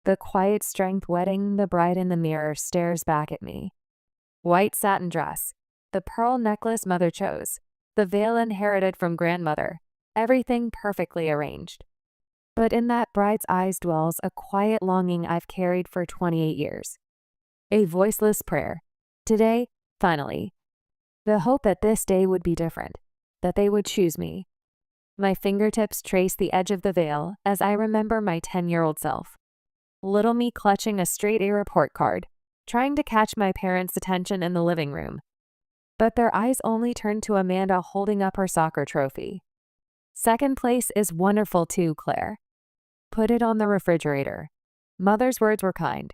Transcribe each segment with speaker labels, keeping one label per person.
Speaker 1: The quiet strength wedding, the bride in the mirror stares back at me. White satin dress, the pearl necklace mother chose, the veil inherited from grandmother, everything perfectly arranged. But in that bride's eyes dwells a quiet longing I've carried for 28 years. A voiceless prayer. Today, finally. The hope that this day would be different, that they would choose me. My fingertips trace the edge of the veil as I remember my 10-year-old self. Little me clutching a straight A report card, trying to catch my parents' attention in the living room. But their eyes only turned to Amanda holding up her soccer trophy. Second place is wonderful too, Claire. Put it on the refrigerator. Mother's words were kind,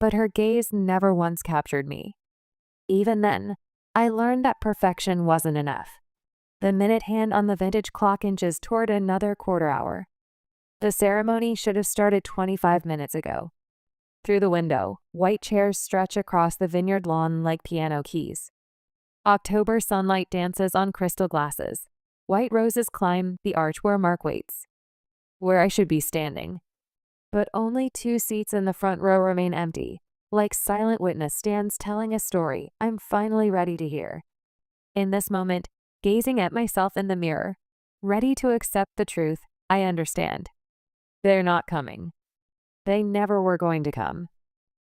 Speaker 1: but her gaze never once captured me. Even then, I learned that perfection wasn't enough. The minute hand on the vintage clock inches toward another quarter hour. The ceremony should have started 25 minutes ago. Through the window, white chairs stretch across the vineyard lawn like piano keys. October sunlight dances on crystal glasses. White roses climb the arch where Mark waits, where I should be standing. But only 2 seats in the front row remain empty, like silent witness stands telling a story I'm finally ready to hear. In this moment, gazing at myself in the mirror, ready to accept the truth, I understand. They're not coming. They never were going to come.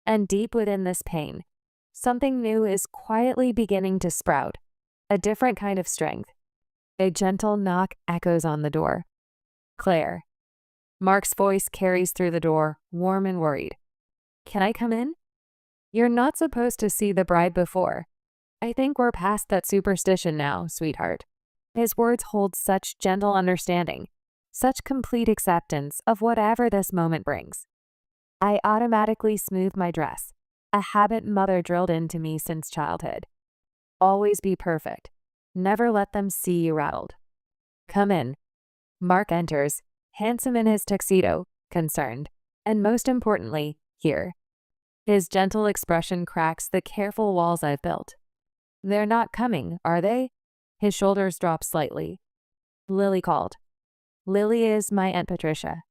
Speaker 1: And deep within this pain, something new is quietly beginning to sprout, a different kind of strength. A gentle knock echoes on the door. Claire. Mark's voice carries through the door, warm and worried. Can I come in? You're not supposed to see the bride before. I think we're past that superstition now, sweetheart. His words hold such gentle understanding, such complete acceptance of whatever this moment brings. I automatically smooth my dress, a habit mother drilled into me since childhood. Always be perfect. Never let them see you rattled. Come in. Mark enters, handsome in his tuxedo, concerned, and most importantly, here. His gentle expression cracks the careful walls I've built. They're not coming, are they? His shoulders drop slightly. Lily called. Lily is my Aunt Patricia.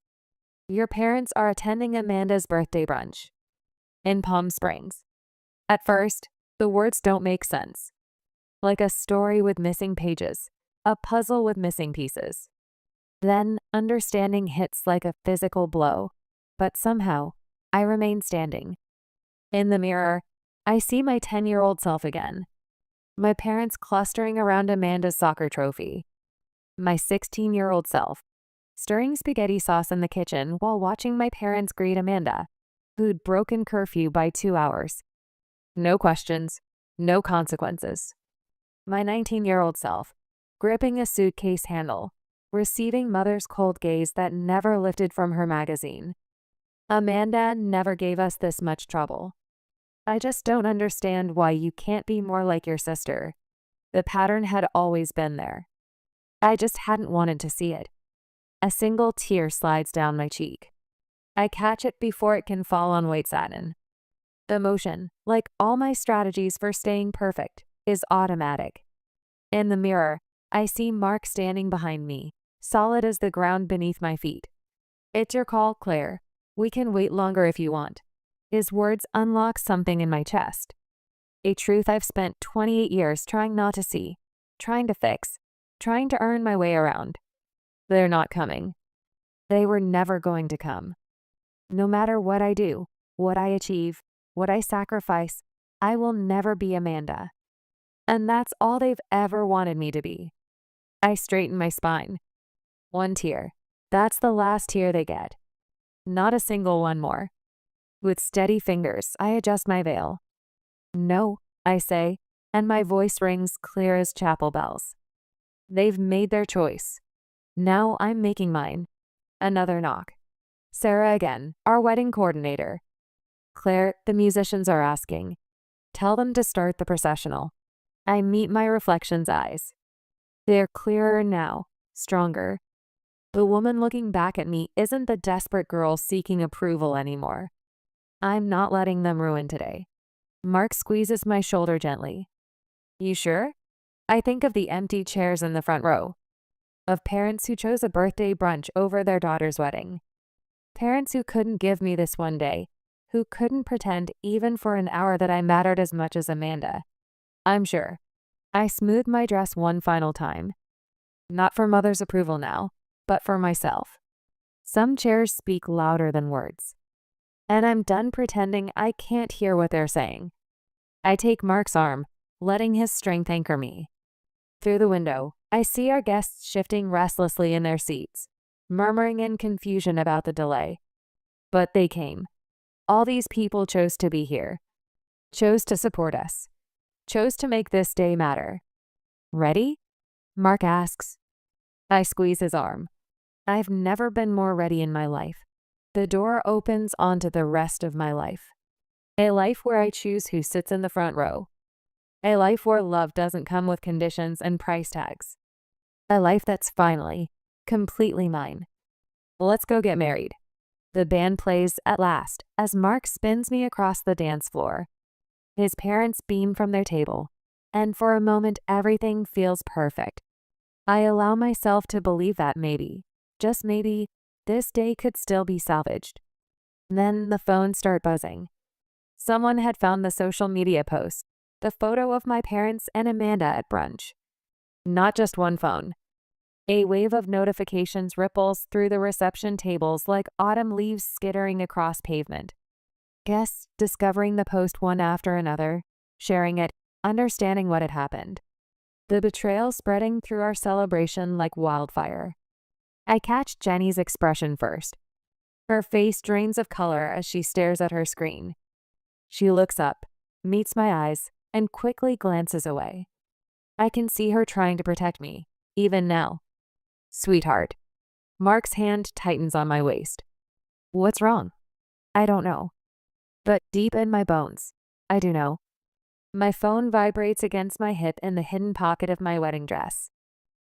Speaker 1: Your parents are attending Amanda's birthday brunch in Palm Springs. At first, the words don't make sense. Like a story with missing pages, a puzzle with missing pieces. Then, understanding hits like a physical blow, but somehow, I remain standing. In the mirror, I see my 10-year-old self again. My parents clustering around Amanda's soccer trophy. My 16-year-old self, stirring spaghetti sauce in the kitchen while watching my parents greet Amanda, who'd broken curfew by 2 hours. No questions, no consequences. My 19-year-old self, gripping a suitcase handle, receiving mother's cold gaze that never lifted from her magazine. Amanda never gave us this much trouble. I just don't understand why you can't be more like your sister. The pattern had always been there. I just hadn't wanted to see it. A single tear slides down my cheek. I catch it before it can fall on white satin. The motion, like all my strategies for staying perfect, is automatic. In the mirror, I see Mark standing behind me, solid as the ground beneath my feet. It's your call, Claire. We can wait longer if you want. His words unlock something in my chest. A truth I've spent 28 years trying not to see, trying to fix, trying to earn my way around. They're not coming. They were never going to come. No matter what I do, what I achieve, what I sacrifice, I will never be Amanda. And that's all they've ever wanted me to be. I straighten my spine. 1 tear. That's the last tear they get. Not a single one more. With steady fingers, I adjust my veil. No, I say, and my voice rings clear as chapel bells. They've made their choice. Now I'm making mine. Another knock. Sarah again, our wedding coordinator. Claire, the musicians are asking. Tell them to start the processional. I meet my reflection's eyes. They're clearer now, stronger. The woman looking back at me isn't the desperate girl seeking approval anymore. I'm not letting them ruin today. Mark squeezes my shoulder gently. You sure? I think of the empty chairs in the front row. Of parents who chose a birthday brunch over their daughter's wedding. Parents who couldn't give me this one day, who couldn't pretend even for an hour that I mattered as much as Amanda. I'm sure. I smoothed my dress one final time. Not for mother's approval now, but for myself. Some chairs speak louder than words. And I'm done pretending I can't hear what they're saying. I take Mark's arm, letting his strength anchor me. Through the window, I see our guests shifting restlessly in their seats, murmuring in confusion about the delay. But they came. All these people chose to be here, chose to support us, chose to make this day matter. Ready? Mark asks. I squeeze his arm. I've never been more ready in my life. The door opens onto the rest of my life. A life where I choose who sits in the front row. A life where love doesn't come with conditions and price tags. A life that's finally, completely mine. Let's go get married. The band plays at last as Mark spins me across the dance floor. His parents beam from their table, and for a moment everything feels perfect. I allow myself to believe that maybe, just maybe, this day could still be salvaged. Then the phones start buzzing. Someone had found the social media post, the photo of my parents and Amanda at brunch. Not just one phone. A wave of notifications ripples through the reception tables like autumn leaves skittering across pavement. Guests discovering the post one after another, sharing it, understanding what had happened. The betrayal spreading through our celebration like wildfire. I catch Jenny's expression first. Her face drains of color as she stares at her screen. She looks up, meets my eyes, and quickly glances away. I can see her trying to protect me, even now. Sweetheart. Mark's hand tightens on my waist. What's wrong? I don't know. But deep in my bones, I do know. My phone vibrates against my hip in the hidden pocket of my wedding dress.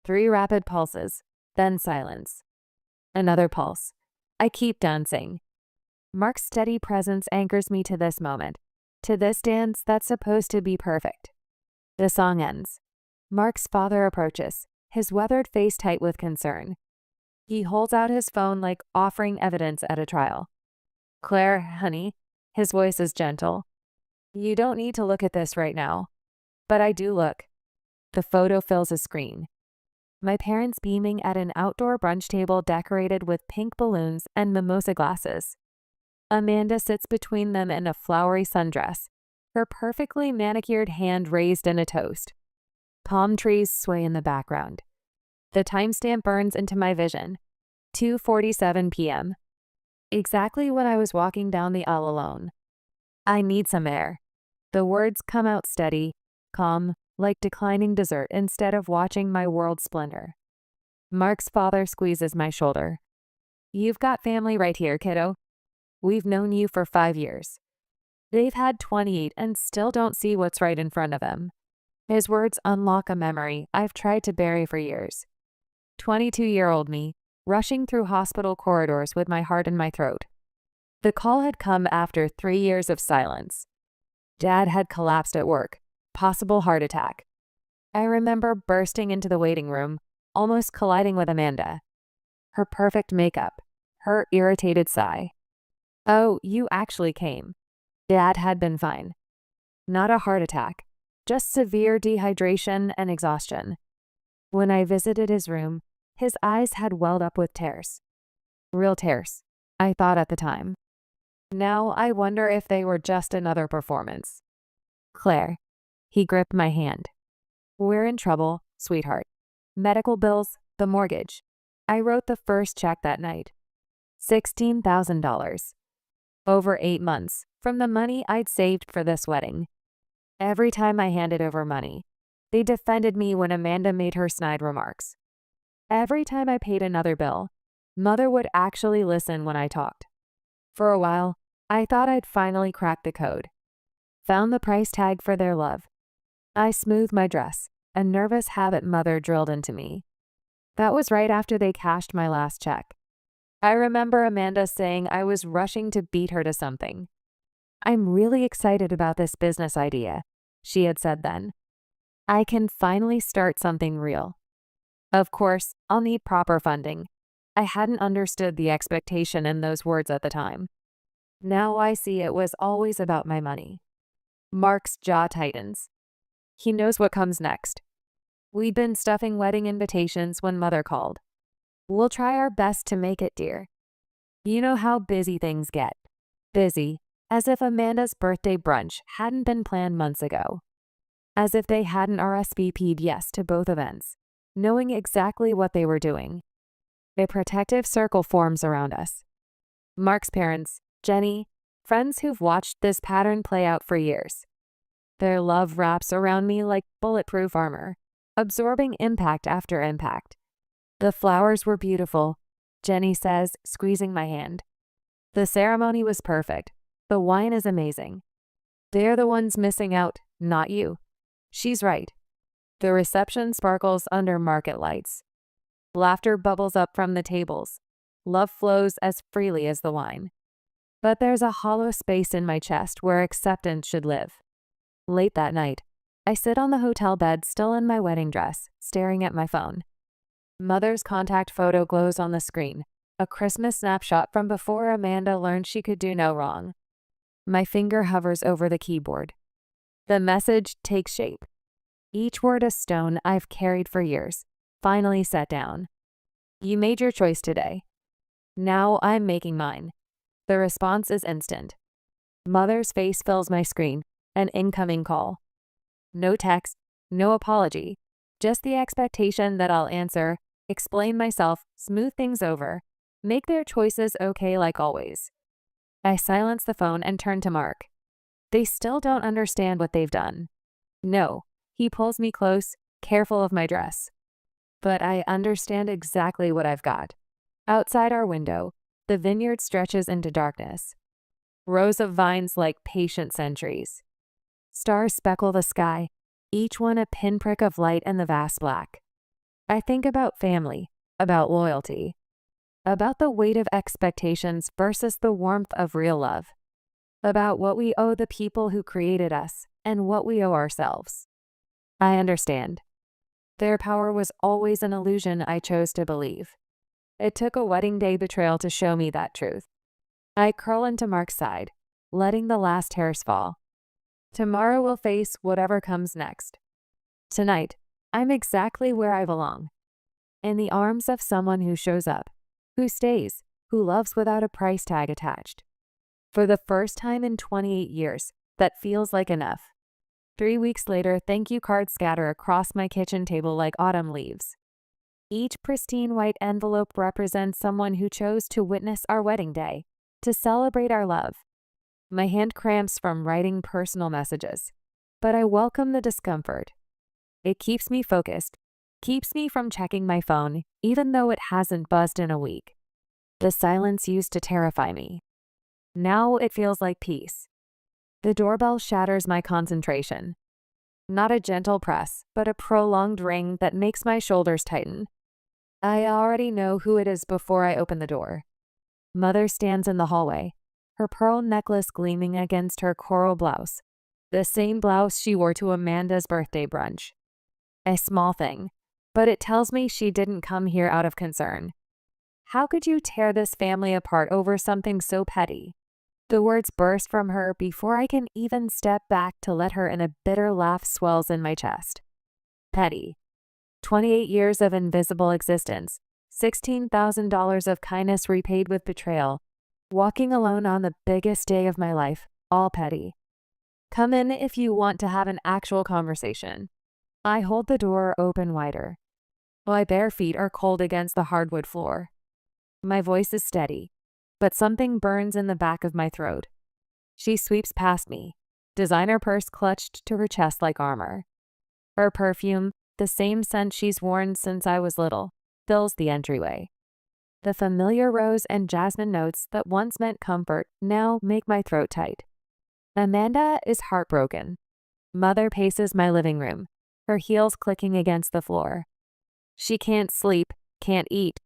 Speaker 1: 3 rapid pulses, then silence. Another pulse. I keep dancing. Mark's steady presence anchors me to this moment, to this dance that's supposed to be perfect. The song ends. Mark's father approaches, his weathered face tight with concern. He holds out his phone like offering evidence at a trial. Claire, honey, his voice is gentle. You don't need to look at this right now. But I do look. The photo fills a screen. My parents beaming at an outdoor brunch table decorated with pink balloons and mimosa glasses. Amanda sits between them in a flowery sundress, her perfectly manicured hand raised in a toast. Palm trees sway in the background. The timestamp burns into my vision. 2:47 p.m. Exactly when I was walking down the aisle alone. I need some air. The words come out steady, calm, like declining dessert instead of watching my world splinter. Mark's father squeezes my shoulder. You've got family right here, kiddo. We've known you for 5 years. They've had 28 and still don't see what's right in front of them. His words unlock a memory I've tried to bury for years. 22-year-old me, rushing through hospital corridors with my heart in my throat. The call had come after 3 years of silence. Dad had collapsed at work, possible heart attack. I remember bursting into the waiting room, almost colliding with Amanda. Her perfect makeup, her irritated sigh. Oh, you actually came. Dad had been fine. Not a heart attack, just severe dehydration and exhaustion. When I visited his room, his eyes had welled up with tears. Real tears, I thought at the time. Now I wonder if they were just another performance. Claire. He gripped my hand. We're in trouble, sweetheart. Medical bills, the mortgage. I wrote the first check that night. $16,000. Over 8 months, from the money I'd saved for this wedding. Every time I handed over money, they defended me when Amanda made her snide remarks. Every time I paid another bill, Mother would actually listen when I talked. For a while, I thought I'd finally cracked the code. Found the price tag for their love. I smoothed my dress, a nervous habit Mother drilled into me. That was right after they cashed my last check. I remember Amanda saying I was rushing to beat her to something. I'm really excited about this business idea, she had said then. I can finally start something real. Of course, I'll need proper funding. I hadn't understood the expectation in those words at the time. Now I see it was always about my money. Mark's jaw tightens. He knows what comes next. We'd been stuffing wedding invitations when Mother called. We'll try our best to make it, dear. You know how busy things get. Busy, as if Amanda's birthday brunch hadn't been planned months ago. As if they hadn't RSVP'd yes to both events, knowing exactly what they were doing. A protective circle forms around us. Mark's parents, Jenny, friends who've watched this pattern play out for years. Their love wraps around me like bulletproof armor, absorbing impact after impact. The flowers were beautiful, Jenny says, squeezing my hand. The ceremony was perfect. The wine is amazing. They're the ones missing out, not you. She's right. The reception sparkles under market lights. Laughter bubbles up from the tables. Love flows as freely as the wine. But there's a hollow space in my chest where acceptance should live. Late that night, I sit on the hotel bed still in my wedding dress, staring at my phone. Mother's contact photo glows on the screen, a Christmas snapshot from before Amanda learned she could do no wrong. My finger hovers over the keyboard. The message takes shape. Each word a stone I've carried for years, finally set down. You made your choice today. Now I'm making mine. The response is instant. Mother's face fills my screen, an incoming call. No text, no apology, just the expectation that I'll answer, explain myself, smooth things over, make their choices okay like always. I silence the phone and turn to Mark. They still don't understand what they've done. No, he pulls me close, careful of my dress. But I understand exactly what I've got. Outside our window, the vineyard stretches into darkness. Rows of vines like patient sentries. Stars speckle the sky, each one a pinprick of light in the vast black. I think about family, about loyalty, about the weight of expectations versus the warmth of real love, about what we owe the people who created us and what we owe ourselves. I understand. Their power was always an illusion I chose to believe. It took a wedding day betrayal to show me that truth. I curl into Mark's side, letting the last hairs fall. Tomorrow we'll face whatever comes next. Tonight, I'm exactly where I belong. In the arms of someone who shows up, who stays, who loves without a price tag attached. For the first time in 28 years, that feels like enough. 3 weeks later, thank you cards scatter across my kitchen table like autumn leaves. Each pristine white envelope represents someone who chose to witness our wedding day, to celebrate our love. My hand cramps from writing personal messages, but I welcome the discomfort. It keeps me focused, keeps me from checking my phone, even though it hasn't buzzed in a week. The silence used to terrify me. Now it feels like peace. The doorbell shatters my concentration. Not a gentle press, but a prolonged ring that makes my shoulders tighten. I already know who it is before I open the door. Mother stands in the hallway, her pearl necklace gleaming against her coral blouse, the same blouse she wore to Amanda's birthday brunch. A small thing, but it tells me she didn't come here out of concern. How could you tear this family apart over something so petty? The words burst from her before I can even step back to let her in. A bitter laugh swells in my chest. Petty. 28 years of invisible existence, $16,000 of kindness repaid with betrayal, walking alone on the biggest day of my life, all petty. Come in if you want to have an actual conversation. I hold the door open wider. My bare feet are cold against the hardwood floor. My voice is steady, but something burns in the back of my throat. She sweeps past me, designer purse clutched to her chest like armor. Her perfume, the same scent she's worn since I was little, fills the entryway. The familiar rose and jasmine notes that once meant comfort now make my throat tight. Amanda is heartbroken. Mother paces my living room, her heels clicking against the floor. She can't sleep, can't eat.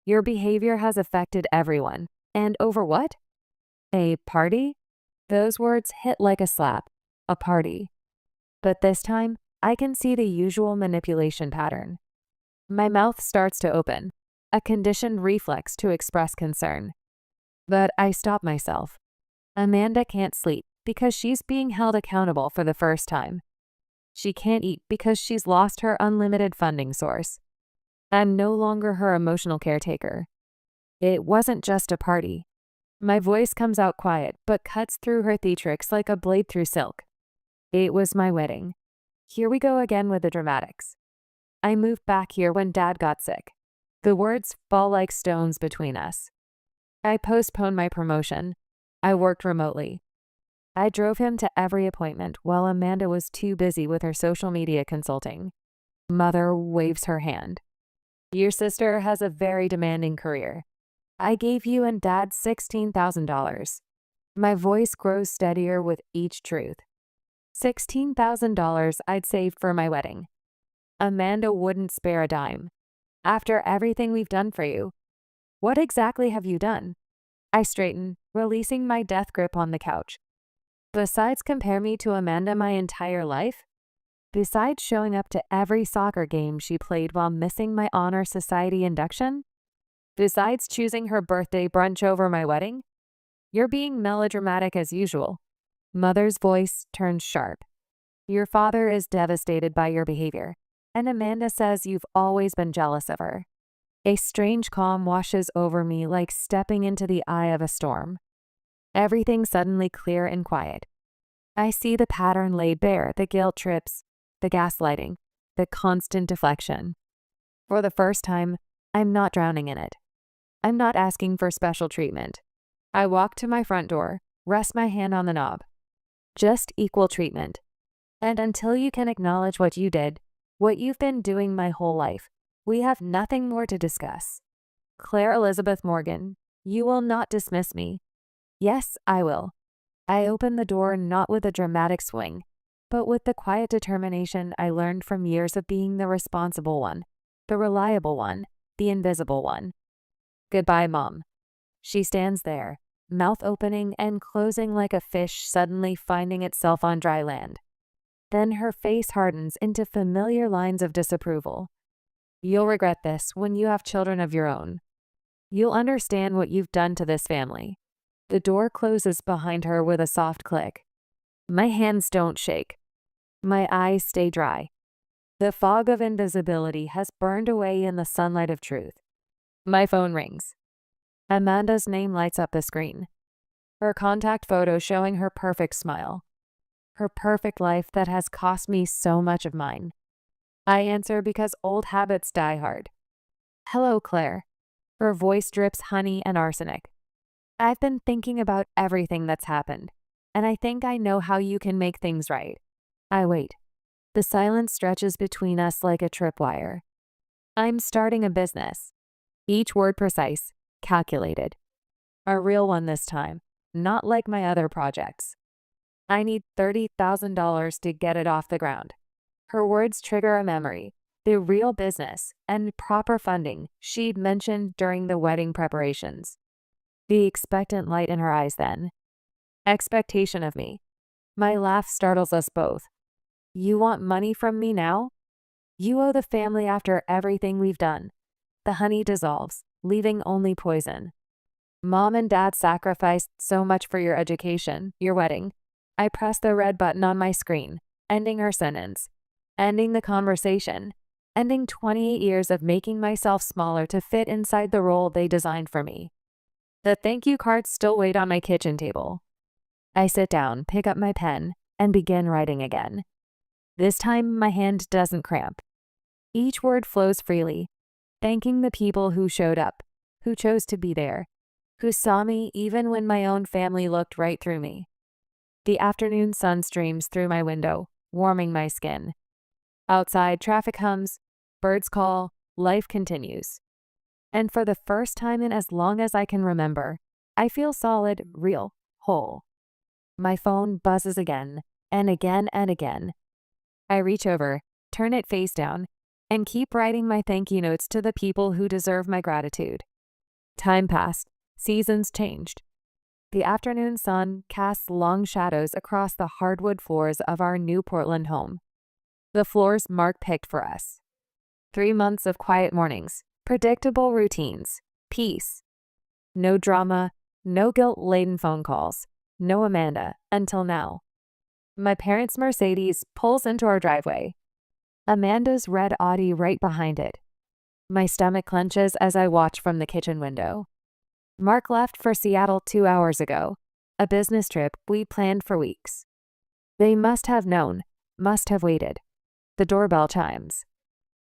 Speaker 1: Your behavior has affected everyone. And over what? A party? Those words hit like a slap. A party. But this time, I can see the usual manipulation pattern. My mouth starts to open. a conditioned reflex to express concern. But I stopped myself. Amanda can't sleep because she's being held accountable for the first time. She can't eat because she's lost her unlimited funding source. I'm no longer her emotional caretaker. It wasn't just a party. My voice comes out quiet but cuts through her theatrics like a blade through silk. It was my wedding. Here we go again with the dramatics. I moved back here when Dad got sick. The words fall like stones between us. I postponed my promotion. I worked remotely. I drove him to every appointment while Amanda was too busy with her social media consulting. Mother waves her hand. Your sister has a very demanding career. I gave you and Dad $16,000. My voice grows steadier with each truth. $16,000 I'd saved for my wedding. Amanda wouldn't spare a dime. After everything we've done for you, what exactly have you done? I straighten, releasing my death grip on the couch. Besides compare me to Amanda my entire life? Besides showing up to every soccer game she played while missing my honor society induction? Besides choosing her birthday brunch over my wedding? You're being melodramatic as usual. Mother's voice turns sharp. Your father is devastated by your behavior, and Amanda says you've always been jealous of her. A strange calm washes over me like stepping into the eye of a storm. Everything suddenly clear and quiet. I see the pattern laid bare, the guilt trips, the gaslighting, the constant deflection. For the first time, I'm not drowning in it. I'm not asking for special treatment. I walk to my front door, rest my hand on the knob. Just equal treatment. And until you can acknowledge what you did, what you've been doing my whole life, we have nothing more to discuss. Claire Elizabeth Morgan, you will not dismiss me. Yes, I will. I open the door not with a dramatic swing, but with the quiet determination I learned from years of being the responsible one, the reliable one, the invisible one. Goodbye, Mom. She stands there, mouth opening and closing like a fish suddenly finding itself on dry land. Then her face hardens into familiar lines of disapproval. You'll regret this when you have children of your own. You'll understand what you've done to this family. The door closes behind her with a soft click. My hands don't shake. My eyes stay dry. The fog of invisibility has burned away in the sunlight of truth. My phone rings. Amanda's name lights up the screen. Her contact photo showing her perfect smile. Her perfect life that has cost me so much of mine. I answer because old habits die hard. Hello, Claire. Her voice drips honey and arsenic. I've been thinking about everything that's happened, and I think I know how you can make things right. I wait. The silence stretches between us like a tripwire. I'm starting a business. Each word precise, calculated. A real one this time, not like my other projects. I need $30,000 to get it off the ground. Her words trigger a memory, the real business and proper funding she'd mentioned during the wedding preparations. The expectant light in her eyes then. Expectation of me. My laugh startles us both. You want money from me now? You owe the family after everything we've done. The honey dissolves, leaving only poison. Mom and Dad sacrificed so much for your education, your wedding. I press the red button on my screen, ending her sentence, ending the conversation, ending 28 years of making myself smaller to fit inside the role they designed for me. The thank you cards still wait on my kitchen table. I sit down, pick up my pen, and begin writing again. This time, my hand doesn't cramp. Each word flows freely, thanking the people who showed up, who chose to be there, who saw me even when my own family looked right through me. The afternoon sun streams through my window, warming my skin. Outside, traffic hums, birds call, life continues. And for the first time in as long as I can remember, I feel solid, real, whole. My phone buzzes again, and again and again. I reach over, turn it face down, and keep writing my thank you notes to the people who deserve my gratitude. Time passed, seasons changed. The afternoon sun casts long shadows across the hardwood floors of our new Portland home. The floors Mark picked for us. 3 months of quiet mornings, Predictable routines. Peace. No drama, no guilt-laden phone calls. No Amanda, until now. My parents' Mercedes pulls into our driveway. Amanda's red Audi right behind it. My stomach clenches as I watch from the kitchen window. Mark left for Seattle 2 hours ago, a business trip we planned for weeks. They must have known, must have waited. The doorbell chimes.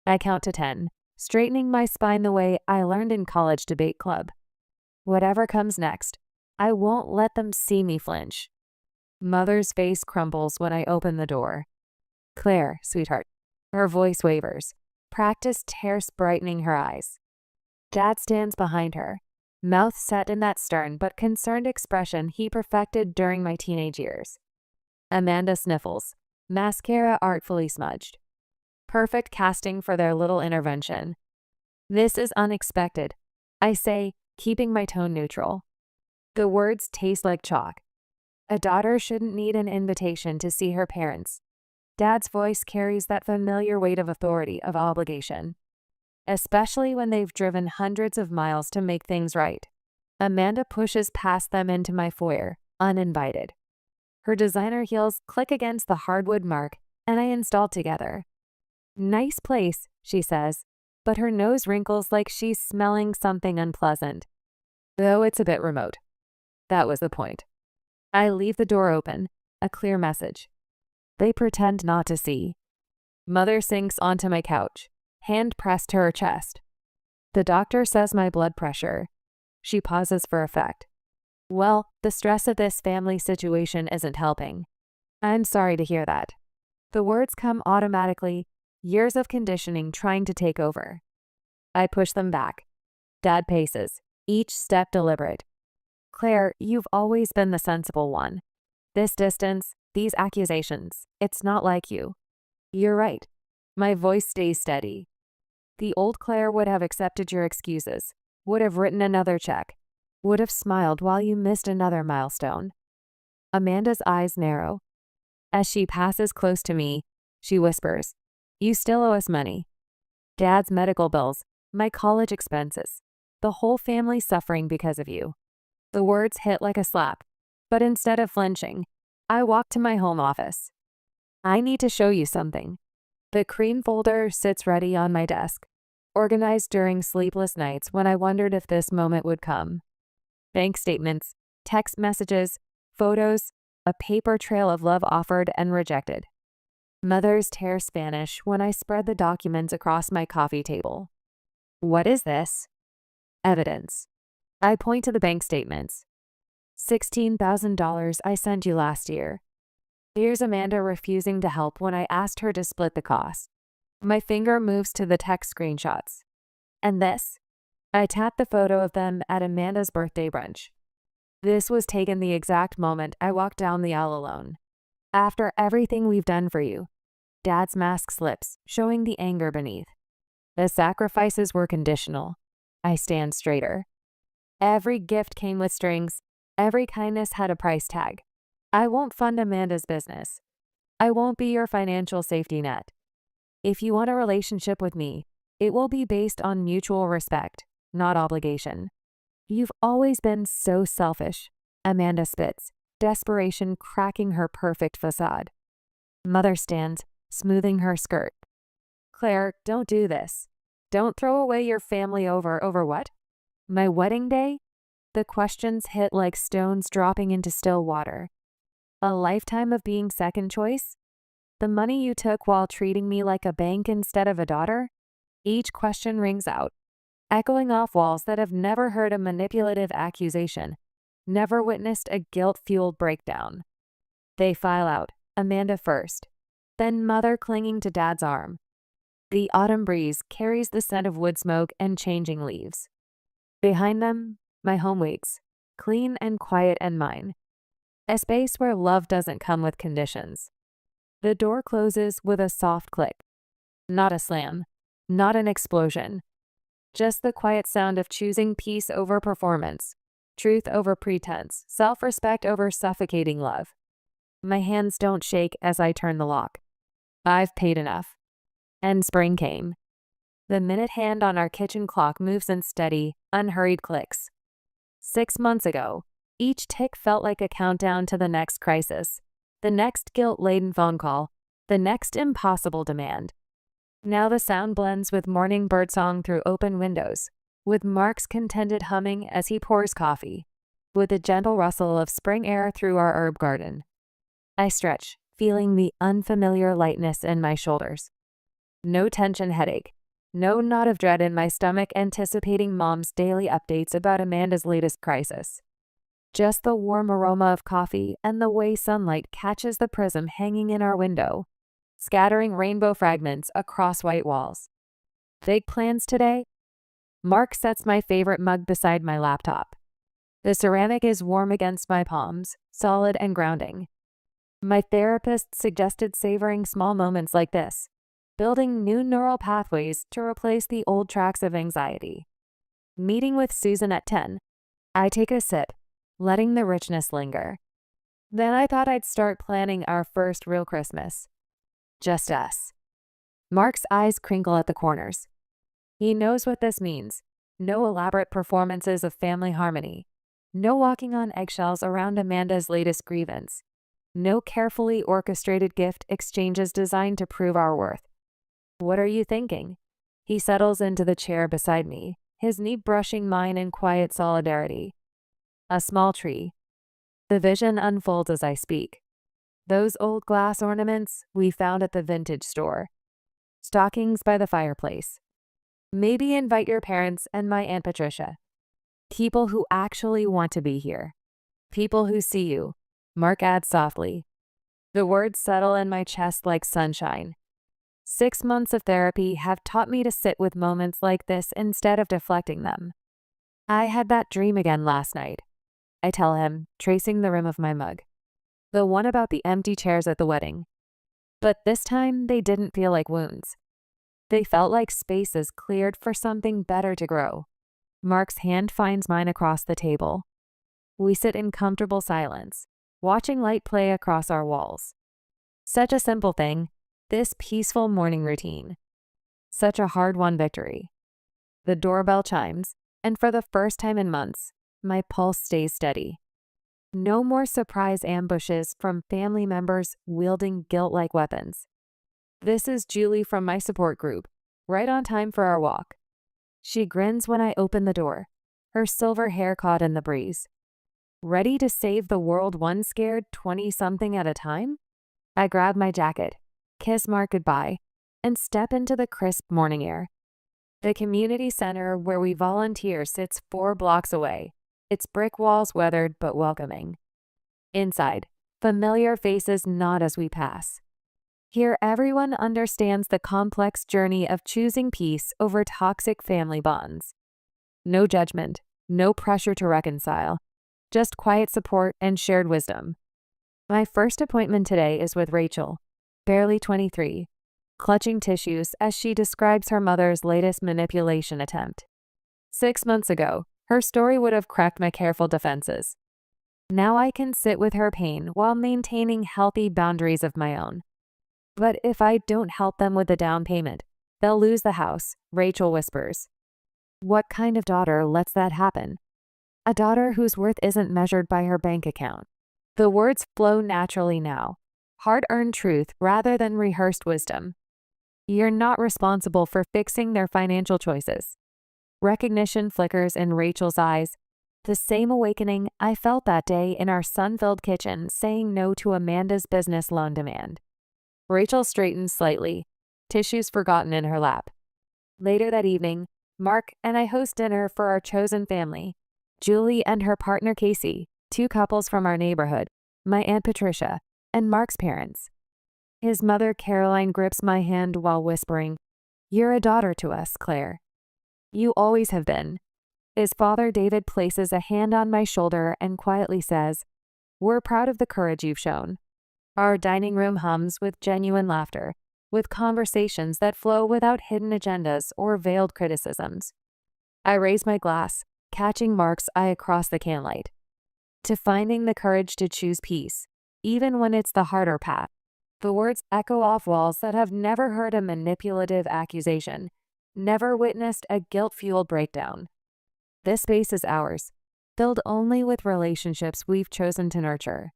Speaker 1: I count to 10, straightening my spine the way I learned in college debate club. Whatever comes next, I won't let them see me flinch. Mother's face crumbles when I open the door. Claire, sweetheart. Her voice wavers, practiced tears brightening her eyes. Dad stands behind her, mouth set in that stern but concerned expression he perfected during my teenage years. Amanda sniffles, mascara artfully smudged. Perfect casting for their little intervention. This is unexpected, I say, keeping my tone neutral. The words taste like chalk. A daughter shouldn't need an invitation to see her parents. Dad's voice carries that familiar weight of authority, of obligation. Especially when they've driven hundreds of miles to make things right. Amanda pushes past them into my foyer, uninvited. Her designer heels click against the hardwood mark, and I install together. Nice place, she says, but her nose wrinkles like she's smelling something unpleasant. Though it's a bit remote. That was the point. I leave the door open, a clear message. They pretend not to see. Mother sinks onto my couch, hand pressed to her chest. The doctor says my blood pressure. She pauses for effect. Well, the stress of this family situation isn't helping. I'm sorry to hear that. The words come automatically, years of conditioning trying to take over. I push them back. Dad paces, each step deliberate. Claire, you've always been the sensible one. This distance, these accusations, it's not like you. You're right. My voice stays steady. The old Claire would have accepted your excuses, would have written another check, would have smiled while you missed another milestone. Amanda's eyes narrow. As she passes close to me, she whispers, You still owe us money. Dad's medical bills, my college expenses, the whole family suffering because of you. The words hit like a slap, but instead of flinching, I walk to my home office. I need to show you something. The cream folder sits ready on my desk, organized during sleepless nights when I wondered if this moment would come. Bank statements, text messages, photos, a paper trail of love offered and rejected. Mother's tears vanish when I spread the documents across my coffee table. What is this? Evidence. I point to the bank statements. $16,000 I sent you last year. Here's Amanda refusing to help when I asked her to split the cost. My finger moves to the text screenshots. And this? I tap the photo of them at Amanda's birthday brunch. This was taken the exact moment I walked down the aisle alone. After everything we've done for you. Dad's mask slips, showing the anger beneath. The sacrifices were conditional. I stand straighter. Every gift came with strings. Every kindness had a price tag. I won't fund Amanda's business. I won't be your financial safety net. If you want a relationship with me, it will be based on mutual respect, not obligation. You've always been so selfish, Amanda spits, desperation cracking her perfect facade. Mother stands, smoothing her skirt. Claire, don't do this. Don't throw away your family over what? My wedding day? The questions hit like stones dropping into still water. A lifetime of being second choice? The money you took while treating me like a bank instead of a daughter? Each question rings out, echoing off walls that have never heard a manipulative accusation, never witnessed a guilt-fueled breakdown. They file out, Amanda first, then Mother clinging to Dad's arm. The autumn breeze carries the scent of wood smoke and changing leaves. Behind them, my home waits, clean and quiet and mine. A space where love doesn't come with conditions. The door closes with a soft click. Not a slam, not an explosion. Just the quiet sound of choosing peace over performance, truth over pretense, self-respect over suffocating love. My hands don't shake as I turn the lock. I've paid enough. And spring came. The minute hand on our kitchen clock moves in steady, unhurried clicks. 6 months ago, each tick felt like a countdown to the next crisis, the next guilt-laden phone call, the next impossible demand. Now the sound blends with morning birdsong through open windows, with Mark's contented humming as he pours coffee, with a gentle rustle of spring air through our herb garden. I stretch, feeling the unfamiliar lightness in my shoulders. No tension headache, no knot of dread in my stomach anticipating Mom's daily updates about Amanda's latest crisis. Just the warm aroma of coffee and the way sunlight catches the prism hanging in our window, scattering rainbow fragments across white walls. Big plans today? Mark sets my favorite mug beside my laptop. The ceramic is warm against my palms, solid and grounding. My therapist suggested savoring small moments like this, building new neural pathways to replace the old tracks of anxiety. Meeting with Susan at 10. I take a sip, letting the richness linger. Then I thought I'd start planning our first real Christmas. Just us. Mark's eyes crinkle at the corners. He knows what this means. No elaborate performances of family harmony. No walking on eggshells around Amanda's latest grievance. No carefully orchestrated gift exchanges designed to prove our worth. What are you thinking? He settles into the chair beside me, his knee brushing mine in quiet solidarity. A small tree. The vision unfolds as I speak. Those old glass ornaments we found at the vintage store. Stockings by the fireplace. Maybe invite your parents and my Aunt Patricia. People who actually want to be here. People who see you. Mark adds softly. The words settle in my chest like sunshine. 6 months of therapy have taught me to sit with moments like this instead of deflecting them. I had that dream again last night, I tell him, tracing the rim of my mug. The one about the empty chairs at the wedding. But this time, they didn't feel like wounds. They felt like spaces cleared for something better to grow. Mark's hand finds mine across the table. We sit in comfortable silence, watching light play across our walls. Such a simple thing, this peaceful morning routine. Such a hard-won victory. The doorbell chimes, and for the first time in months, my pulse stays steady. No more surprise ambushes from family members wielding guilt-like weapons. This is Julie from my support group, right on time for our walk. She grins when I open the door, her silver hair caught in the breeze. Ready to save the world one scared 20-something at a time? I grab my jacket, kiss Mark goodbye, and step into the crisp morning air. The community center where we volunteer sits 4 blocks away, its brick walls weathered but welcoming. Inside, familiar faces nod as we pass. Here everyone understands the complex journey of choosing peace over toxic family bonds. No judgment, no pressure to reconcile, just quiet support and shared wisdom. My first appointment today is with Rachel, barely 23, clutching tissues as she describes her mother's latest manipulation attempt. 6 months ago, her story would have cracked my careful defenses. Now I can sit with her pain while maintaining healthy boundaries of my own. But if I don't help them with the down payment, they'll lose the house, Rachel whispers. What kind of daughter lets that happen? A daughter whose worth isn't measured by her bank account. The words flow naturally now, hard-earned truth rather than rehearsed wisdom. You're not responsible for fixing their financial choices. Recognition flickers in Rachel's eyes, the same awakening I felt that day in our sun-filled kitchen saying no to Amanda's business loan demand. Rachel straightens slightly, tissues forgotten in her lap. Later that evening, Mark and I host dinner for our chosen family, Julie and her partner Casey, 2 couples from our neighborhood, my Aunt Patricia, and Mark's parents. His mother Caroline grips my hand while whispering, "You're a daughter to us, Claire. You always have been." His father David places a hand on my shoulder and quietly says, "We're proud of the courage you've shown." Our dining room hums with genuine laughter, with conversations that flow without hidden agendas or veiled criticisms. I raise my glass, catching Mark's eye across the candlelight. To finding the courage to choose peace, even when it's the harder path. The words echo off walls that have never heard a manipulative accusation, never witnessed a guilt-fueled breakdown. This space is ours, filled only with relationships we've chosen to nurture.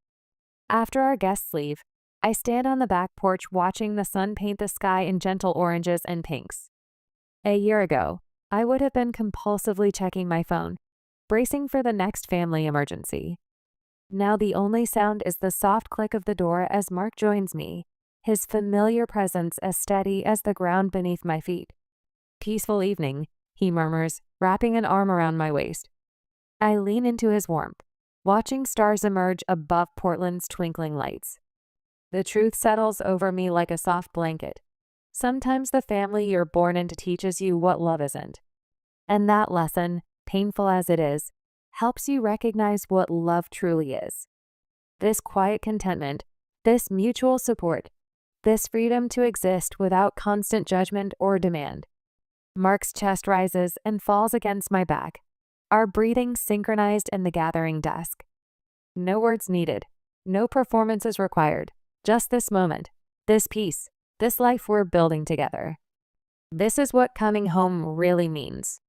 Speaker 1: After our guests leave, I stand on the back porch watching the sun paint the sky in gentle oranges and pinks. A year ago, I would have been compulsively checking my phone, bracing for the next family emergency. Now the only sound is the soft click of the door as Mark joins me, his familiar presence as steady as the ground beneath my feet. "Peaceful evening," he murmurs, wrapping an arm around my waist. I lean into his warmth, watching stars emerge above Portland's twinkling lights. The truth settles over me like a soft blanket. Sometimes the family you're born into teaches you what love isn't. And that lesson, painful as it is, helps you recognize what love truly is. This quiet contentment, this mutual support, this freedom to exist without constant judgment or demand. Mark's chest rises and falls against my back, our breathing synchronized in the gathering dusk. No words needed, no performances required, just this moment, this peace, this life we're building together. This is what coming home really means.